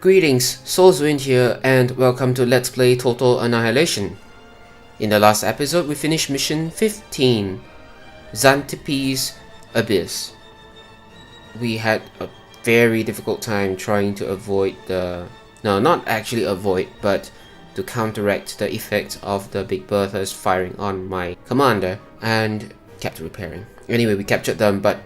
Greetings, Soulswind here, and welcome to Let's Play Total Annihilation. In the last episode, we finished mission 15, Xantipe's Abyss. We had a very difficult time trying to avoid not actually avoid, but to counteract the effect of the Big Berthas firing on my commander, and kept repairing. Anyway, we captured them, but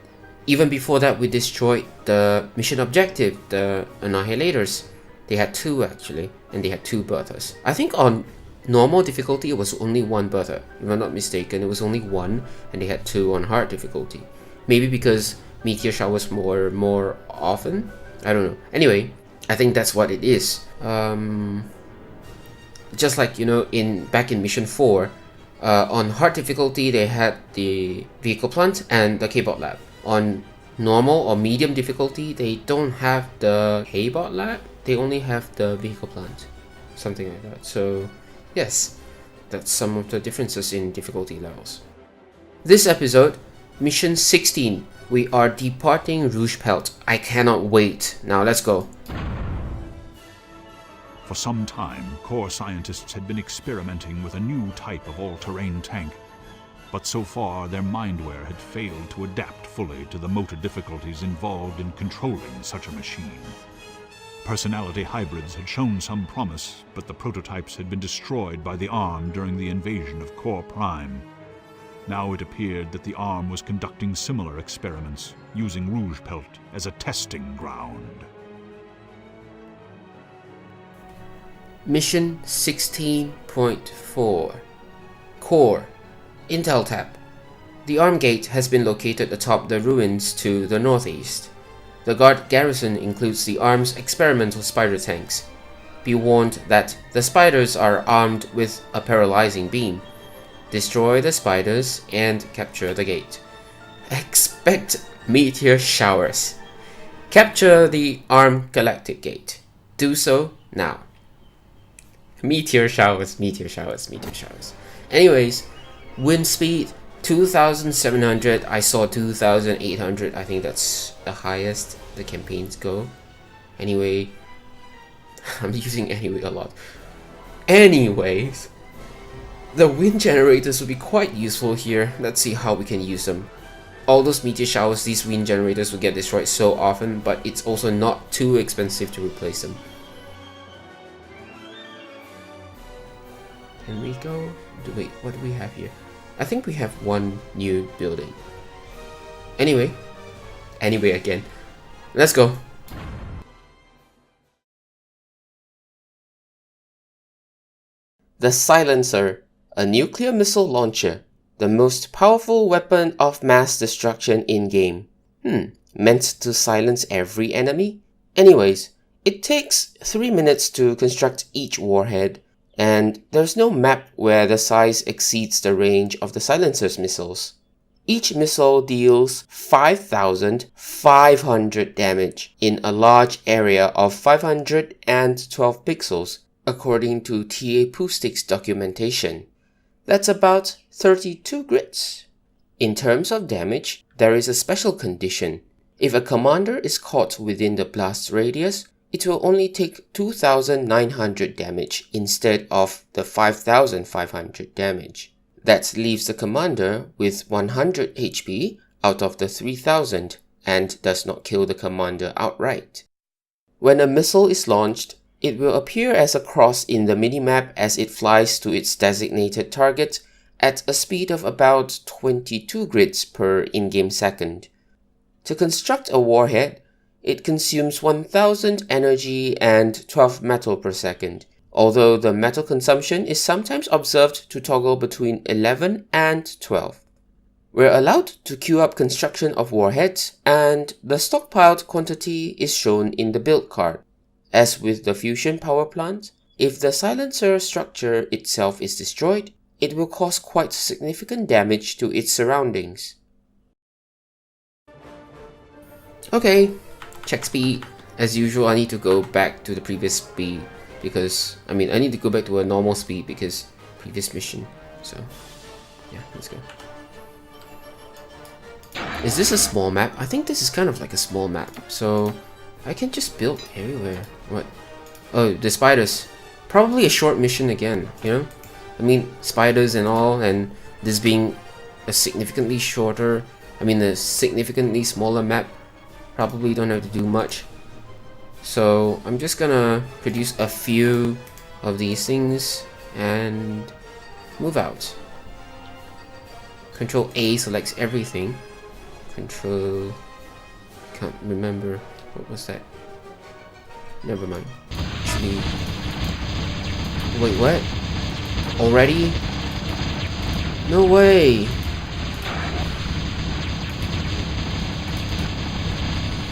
even before that, we destroyed the mission objective, the Annihilators. They had two actually, and they had two Berthas. I think on normal difficulty it was only one Bertha, if I'm not mistaken. It was only one, and they had two on hard difficulty. Maybe because meteor showers more often? I don't know. Anyway, I think that's what it is. Just like, you know, back in mission 4, on hard difficulty they had the vehicle plant and the K-bot lab. On normal or medium difficulty, they don't have the K-bot lab, they only have the vehicle plant. Something like that. So, yes, that's some of the differences in difficulty levels. This episode, Mission 16, we are departing Rougpelt. I cannot wait. Now let's go. For some time, core scientists had been experimenting with a new type of all-terrain tank. But so far, their mindware had failed to adapt fully to the motor difficulties involved in controlling such a machine. Personality hybrids had shown some promise, but the prototypes had been destroyed by the ARM during the invasion of Core Prime. Now it appeared that the ARM was conducting similar experiments, using Rougpelt as a testing ground. Mission 16.4 Core Intel Tab. The arm gate has been located atop the ruins to the northeast. The guard garrison includes the arm's experimental spider tanks. Be warned that the spiders are armed with a paralyzing beam. Destroy the spiders and capture the gate. Expect meteor showers. Capture the arm galactic gate. Do so now. Meteor showers, meteor showers, meteor showers. Anyways, wind speed 2,700. I saw 2,800. I think that's the highest the campaigns go. Anyway, I'm using anyway a lot. Anyways, the wind generators will be quite useful here. Let's see how we can use them. All those meteor showers, these wind generators will get destroyed so often, but it's also not too expensive to replace them. Can we go? Wait, what do we have here? I think we have one new building. Anyway again. Let's go. The Silencer, a nuclear missile launcher, the most powerful weapon of mass destruction in-game. Meant to silence every enemy? Anyways, it takes 3 minutes to construct each warhead, and there's no map where the size exceeds the range of the Silencer's missiles. Each missile deals 5,500 damage in a large area of 512 pixels, according to TA Pustik's documentation. That's about 32 grits. In terms of damage, there is a special condition. If a commander is caught within the blast radius, it will only take 2,900 damage instead of the 5,500 damage. That leaves the commander with 100 HP out of the 3,000 and does not kill the commander outright. When a missile is launched, it will appear as a cross in the minimap as it flies to its designated target at a speed of about 22 grids per in-game second. To construct a warhead, it consumes 1000 energy and 12 metal per second, although the metal consumption is sometimes observed to toggle between 11 and 12. We're allowed to queue up construction of warheads, and the stockpiled quantity is shown in the build card. As with the fusion power plant, if the silencer structure itself is destroyed, it will cause quite significant damage to its surroundings. Okay. Check speed. As usual, I need to go back to the previous speed because, I need to go back to a normal speed because previous mission. So, yeah, let's go. Is this a small map? I think this is kind of like a small map. So, I can just build everywhere. What? Oh, the spiders. Probably a short mission again, you know? I mean, spiders and all, and this being a significantly shorter, a significantly smaller map, probably don't have to do much. So I'm just gonna produce a few of these things and move out. Control A selects everything. Control... can't remember. What was that? Never mind. Actually... wait, what? Already? No way!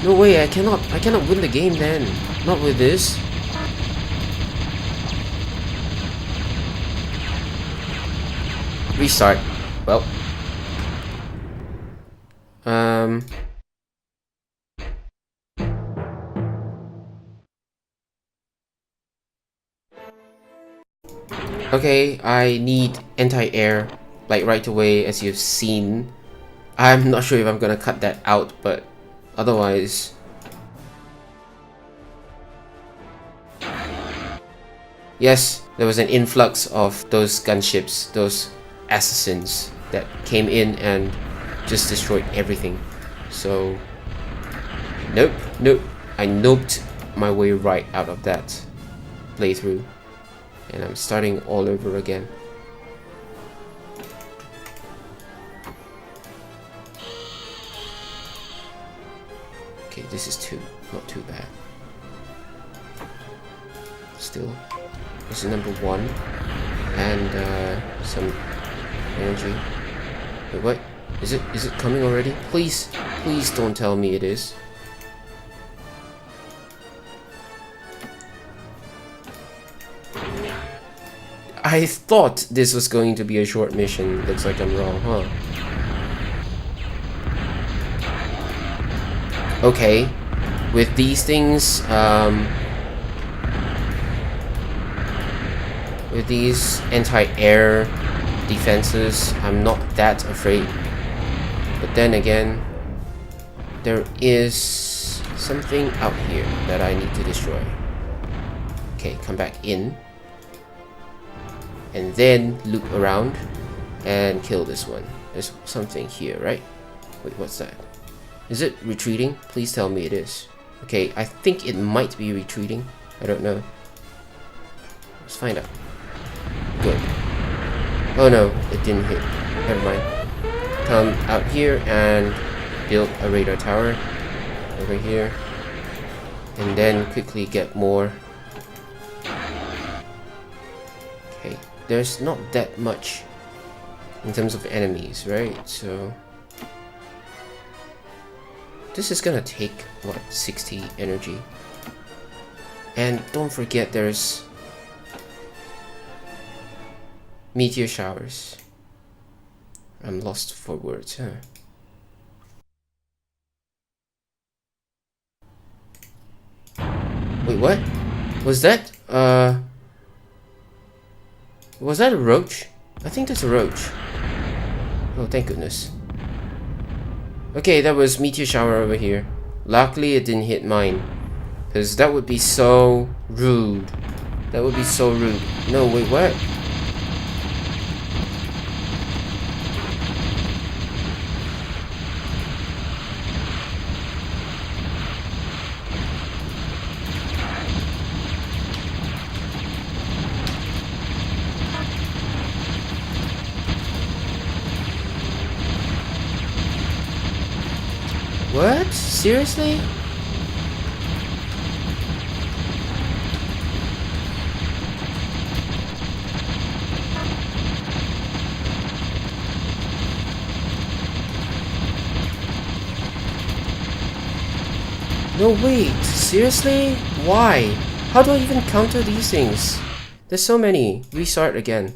No way, I cannot win the game then. Not with this. Restart. Well. Okay, I need anti-air, like right away, as you've seen. I'm not sure if I'm gonna cut that out, but otherwise... yes, there was an influx of those gunships, those assassins that came in and just destroyed everything. So, nope, I noped my way right out of that playthrough. And I'm starting all over again. Okay, this is not too bad. Still, this is number 1. And some energy. Wait, what? Is it coming already? Please don't tell me it is. I thought this was going to be a short mission. Looks like I'm wrong, huh? Okay. With these things, with these anti-air defenses, I'm not that afraid. But then again, there is something out here that I need to destroy. Okay, come back in. And then loop around and kill this one. There's something here, right? Wait, what's that? Is it retreating? Please tell me it is. Okay, I think it might be retreating. I don't know. Let's find out. Good. Oh no, it didn't hit. Never mind. Come out here and build a radar tower over here. And then quickly get more. Okay. There's not that much in terms of enemies, right? So this is gonna take what, 60 energy. And don't forget there's meteor showers. I'm lost for words, huh? Wait, what? Was that was that a roach? I think that's a roach. Oh, thank goodness. Okay, that was meteor shower over here. Luckily it didn't hit mine, because that would be so rude. That would be so rude. No, wait, what? What? Seriously? No, wait. Seriously? Why? How do I even counter these things? There's so many. Restart again.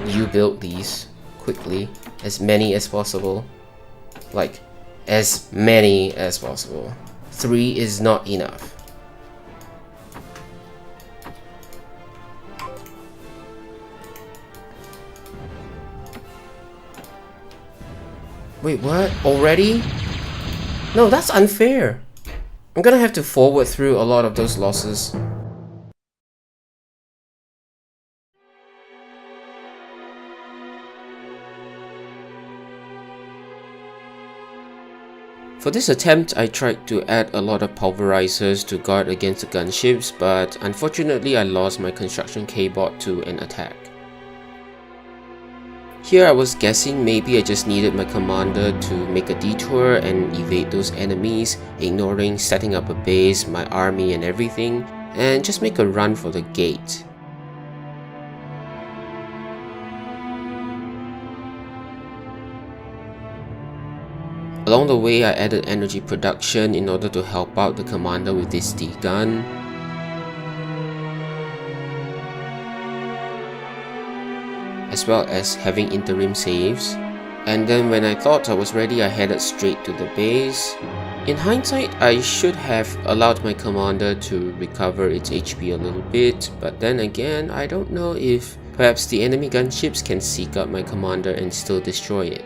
You build these quickly, as many as possible. Like, as many as possible. 3 is not enough. Wait, what? Already? No, that's unfair. I'm gonna have to forward through a lot of those losses. For this attempt, I tried to add a lot of pulverizers to guard against the gunships, but unfortunately I lost my construction K-bot to an attack. Here I was guessing maybe I just needed my commander to make a detour and evade those enemies, ignoring setting up a base, my army and everything, and just make a run for the gate. Along the way, I added energy production in order to help out the commander with this D-gun. As well as having interim saves. And then when I thought I was ready, I headed straight to the base. In hindsight, I should have allowed my commander to recover its HP a little bit, but then again, I don't know if perhaps the enemy gunships can seek out my commander and still destroy it.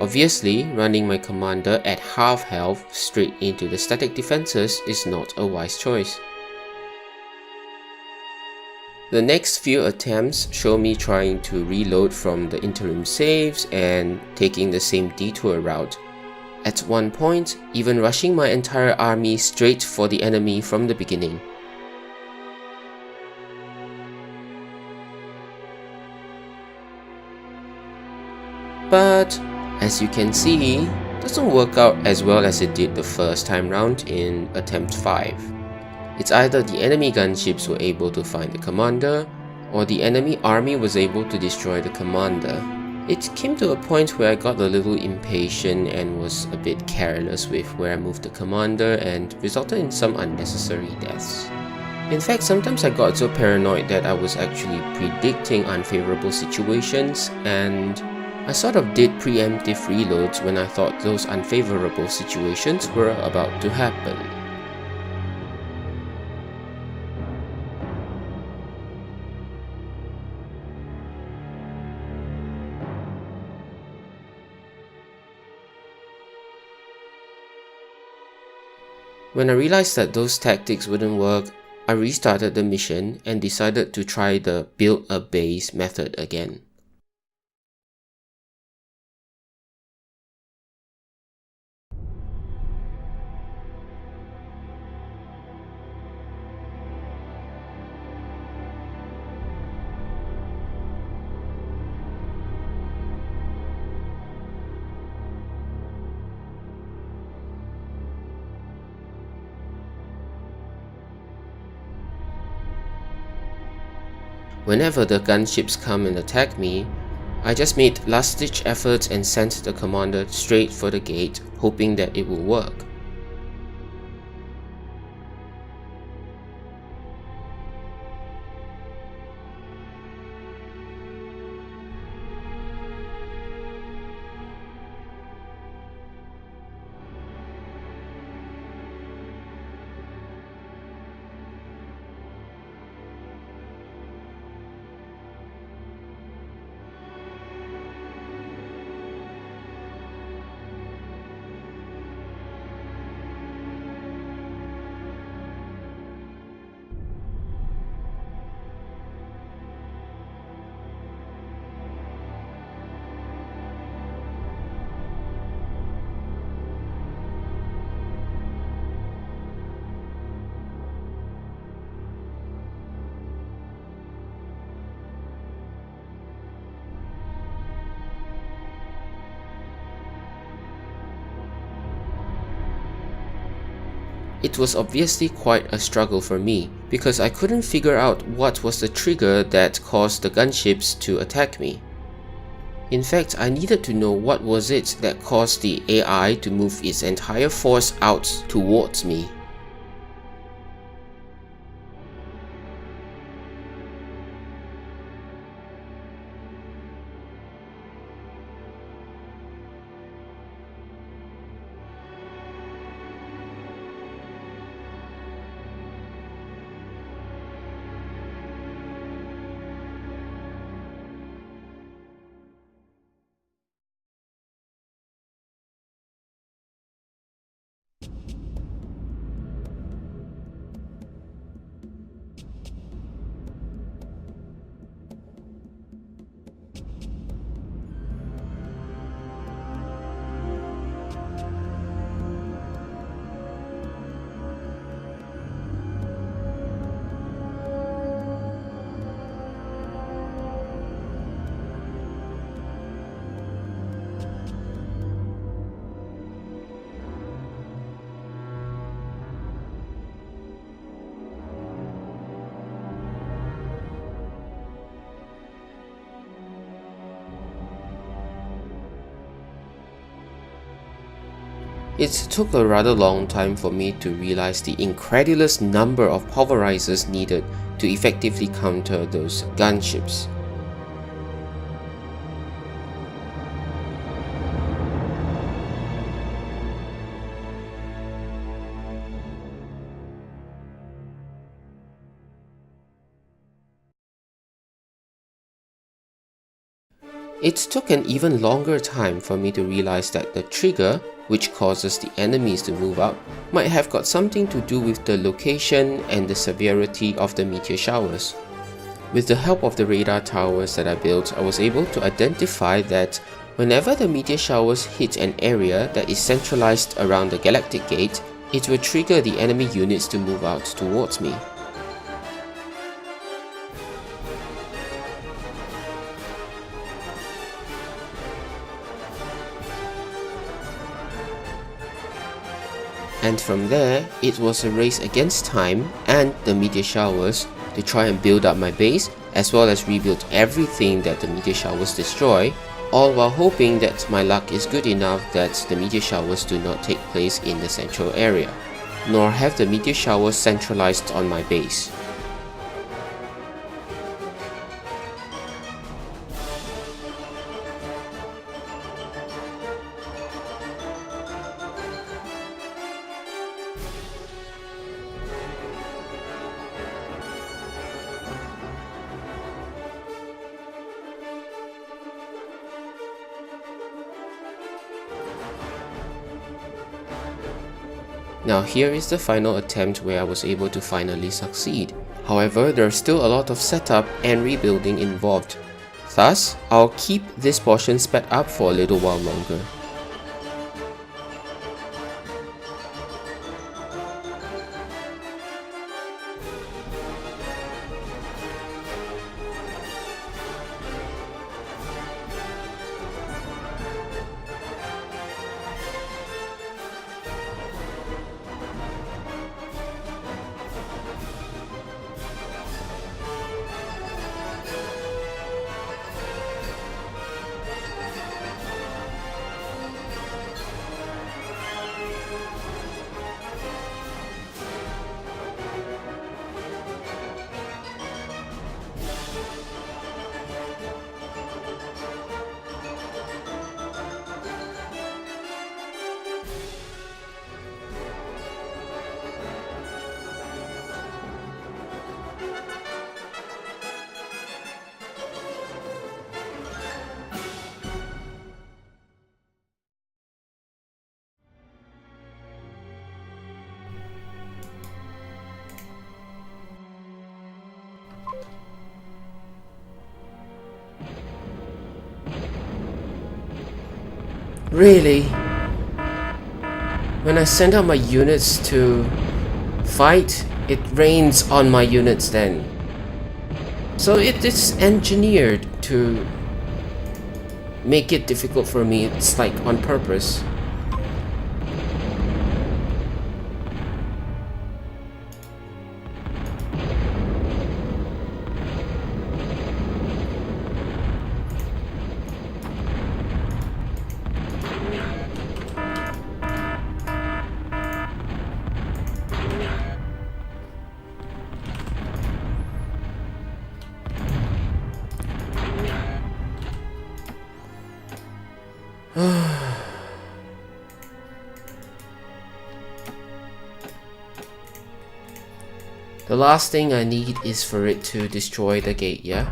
Obviously, running my commander at half health straight into the static defenses is not a wise choice. The next few attempts show me trying to reload from the interim saves and taking the same detour route. At one point, even rushing my entire army straight for the enemy from the beginning. But as you can see, it doesn't work out as well as it did the first time round in attempt 5. It's either the enemy gunships were able to find the commander, or the enemy army was able to destroy the commander. It came to a point where I got a little impatient and was a bit careless with where I moved the commander and resulted in some unnecessary deaths. In fact, sometimes I got so paranoid that I was actually predicting unfavorable situations, and I sort of did preemptive reloads when I thought those unfavorable situations were about to happen. When I realized that those tactics wouldn't work, I restarted the mission and decided to try the build a base method again. Whenever the gunships come and attack me, I just made last-ditch efforts and sent the commander straight for the gate, hoping that it will work. It was obviously quite a struggle for me, because I couldn't figure out what was the trigger that caused the gunships to attack me. In fact, I needed to know what was it that caused the AI to move its entire force out towards me. It took a rather long time for me to realize the incredulous number of pulverizers needed to effectively counter those gunships. It took an even longer time for me to realize that the trigger, which causes the enemies to move up, might have got something to do with the location and the severity of the meteor showers. With the help of the radar towers that I built, I was able to identify that whenever the meteor showers hit an area that is centralized around the galactic gate, it will trigger the enemy units to move out towards me. And from there, it was a race against time and the meteor showers to try and build up my base, as well as rebuild everything that the meteor showers destroy, all while hoping that my luck is good enough that the meteor showers do not take place in the central area, nor have the meteor showers centralized on my base. Now here is the final attempt where I was able to finally succeed. However, there's still a lot of setup and rebuilding involved. Thus, I'll keep this portion sped up for a little while longer. Really? When I send out my units to fight, it rains on my units then. So it is engineered to make it difficult for me. It's like on purpose. The last thing I need is for it to destroy the gate, yeah?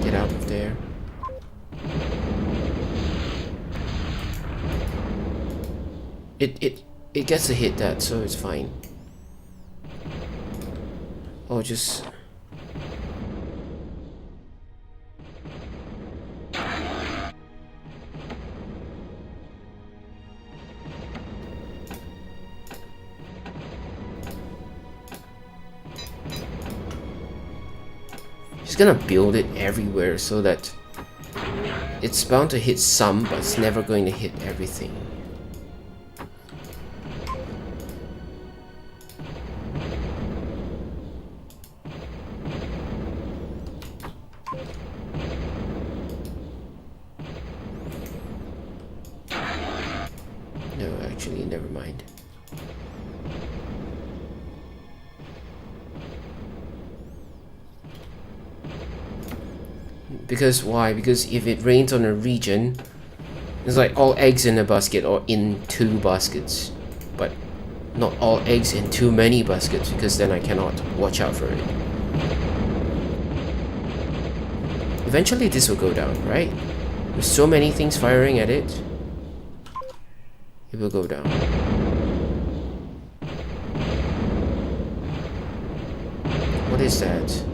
Get out of there. It gets to hit that, so it's fine. Oh, just... She's gonna build it everywhere so that it's bound to hit some, but it's never going to hit everything. actually, never mind. Because why? Because if it rains on a region, it's like all eggs in a basket or in 2 baskets. But not all eggs in too many baskets, because then I cannot watch out for it. Eventually this will go down, right? With so many things firing at it, it will go down. What is that?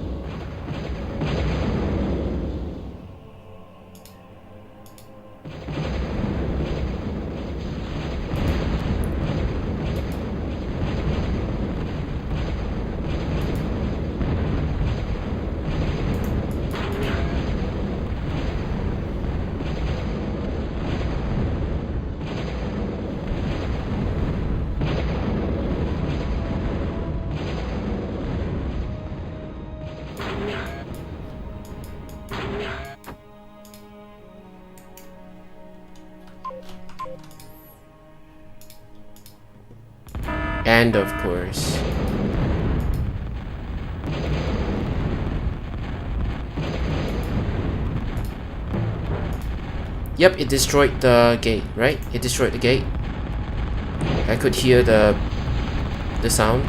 And of course, yep, it destroyed the gate, right? It destroyed the gate. I could hear the sound.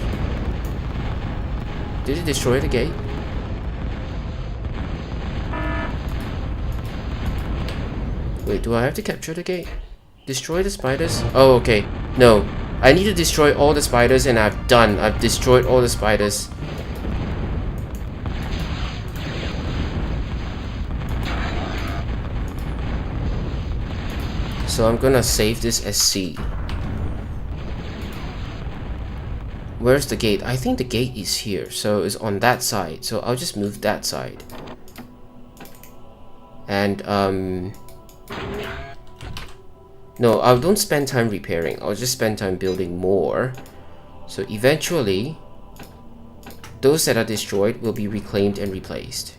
Did it destroy the gate? Wait, do I have to capture the gate? Destroy the spiders? Oh, okay. No. I need to destroy all the spiders, and I've done. I've destroyed all the spiders. So I'm gonna save this as C. Where's the gate? I think the gate is here, so it's on that side. So I'll just move that side. And no, I don't spend time repairing. I'll just spend time building more. So eventually, those that are destroyed will be reclaimed and replaced.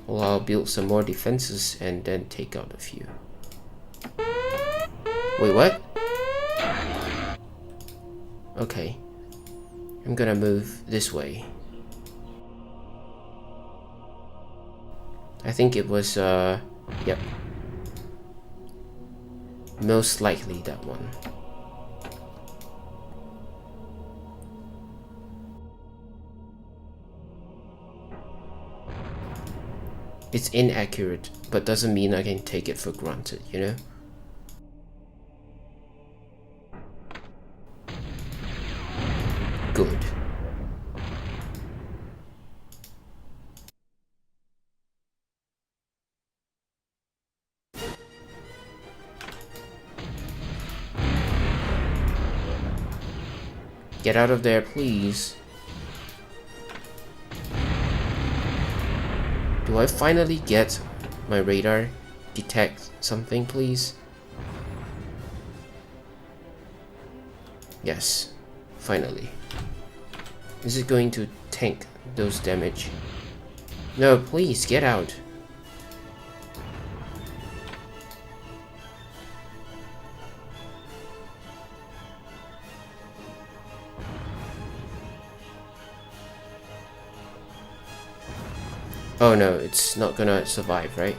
Well, I'll build some more defenses and then take out a few. Wait, what? Okay. I'm gonna move this way. I think it was, yep. Most likely that one. It's inaccurate, but doesn't mean I can take it for granted, you know? Good. Get out of there, please. Do I finally get my radar detect something, please? Yes, finally. Is it going to tank those damage? No, please, get out. Oh no, it's not gonna survive, right?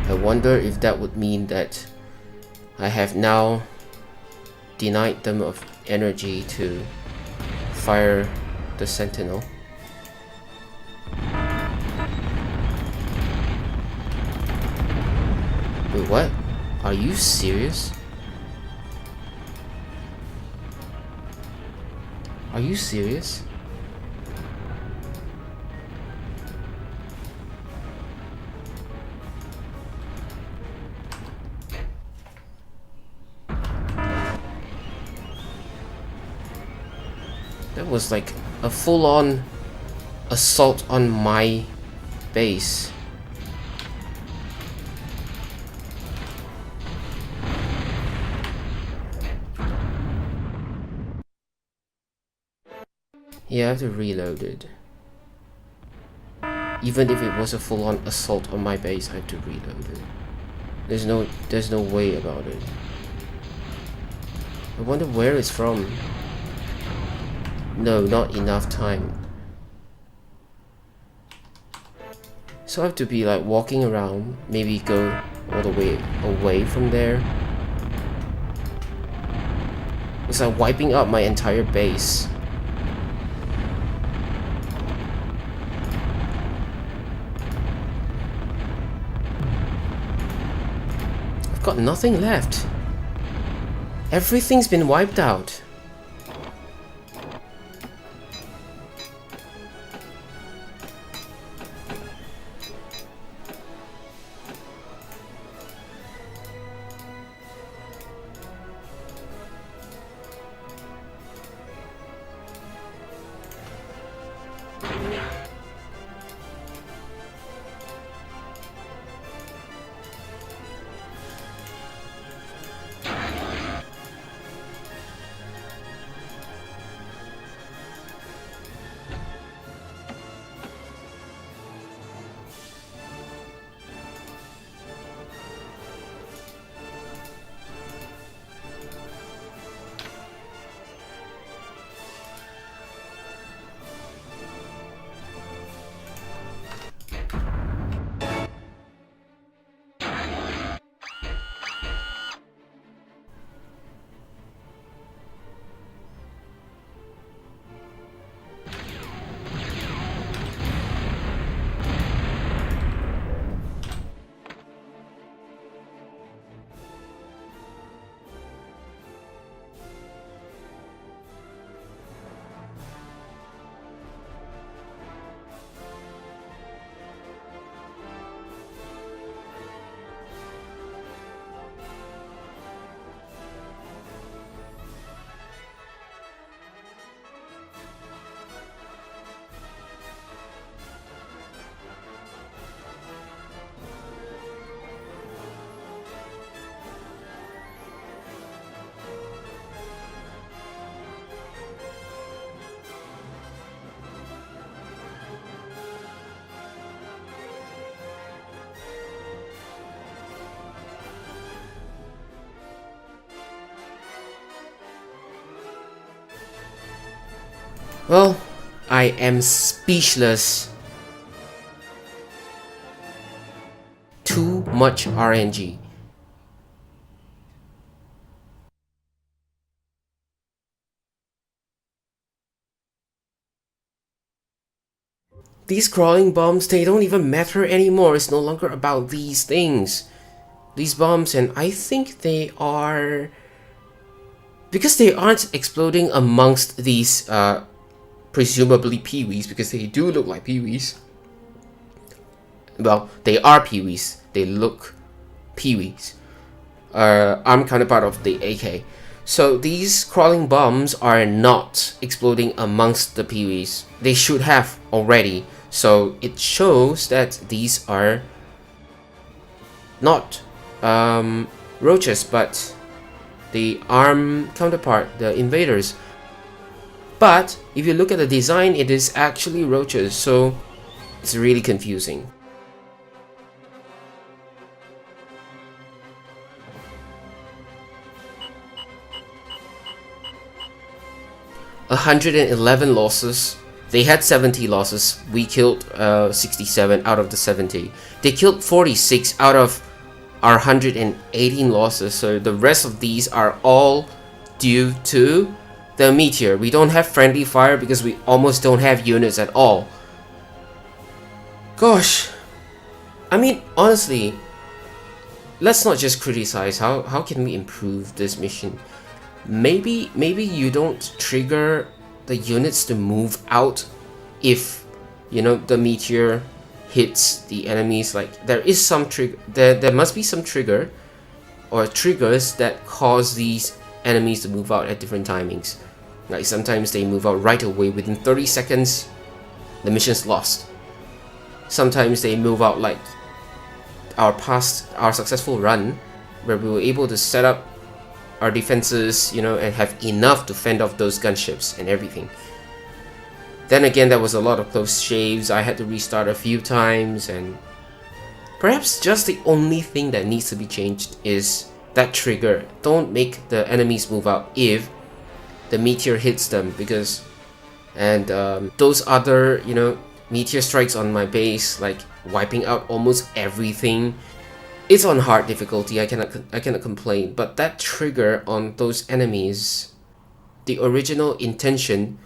I wonder if that would mean that I have now denied them of energy to fire the sentinel. Wait, what? Are you serious? Are you serious? That was like a full-on assault on my base. Yeah, I have to reload it. Even if it was a full-on assault on my base, I have to reload it. There's no way about it. I wonder where it's from. No, not enough time. So I have to be like walking around, maybe go all the way away from there. It's like wiping out my entire base. I've got nothing left. Everything's been wiped out. Well, I am speechless. Too much RNG. These crawling bombs, they don't even matter anymore. It's no longer about these things. These bombs, and I think they are... because they aren't exploding amongst these presumably peewees, because they do look like peewees. Well, they are peewees. They look peewees. I'm counterpart of the AK. So these crawling bombs are not exploding amongst the peewees. They should have already. So it shows that these are not roaches, but the ARM counterpart, the invaders. But if you look at the design, it is actually roaches, so it's really confusing. $111 losses. They had 70 losses. We killed 67 out of the 70. They killed 46 out of our 118 losses. So the rest of these are all due to the meteor. We don't have friendly fire because we almost don't have units at all. Gosh, I mean, honestly, let's not just criticize. How can we improve this mission? Maybe you don't trigger the units to move out if, you know, the meteor hits the enemies. Like, there is some trigger, there must be some trigger or triggers that cause these enemies to move out at different timings. Like sometimes they move out right away within 30 seconds, the mission's lost. Sometimes they move out like our successful run, where we were able to set up our defenses, and have enough to fend off those gunships and everything. Then again, there was a lot of close shaves. I had to restart a few times, and perhaps just the only thing that needs to be changed is that trigger. Don't make the enemies move out if the meteor hits them, because those other meteor strikes on my base, like wiping out almost everything. It's on hard difficulty, I cannot complain, but that trigger on those enemies, the original intention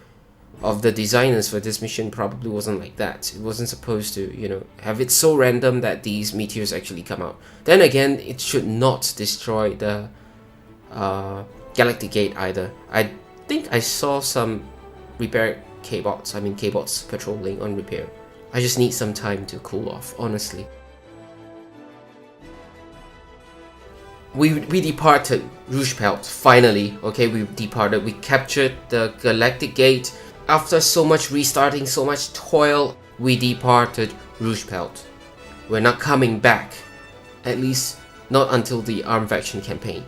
of the designers for this mission probably wasn't like that. It wasn't supposed to, have it so random that these meteors actually come out. Then again, it should not destroy the Galactic Gate either. I think I saw some repair K-bots patrolling on repair. I just need some time to cool off, honestly. We departed Rougpelt, finally. Okay, we departed. We captured the Galactic Gate. After so much restarting, so much toil, we departed Rougpelt. We're not coming back. At least, not until the Armed Faction campaign.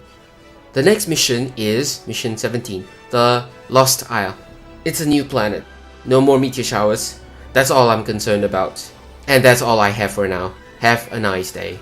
The next mission is Mission 17, the Lost Isle. It's a new planet. No more meteor showers. That's all I'm concerned about. And that's all I have for now. Have a nice day.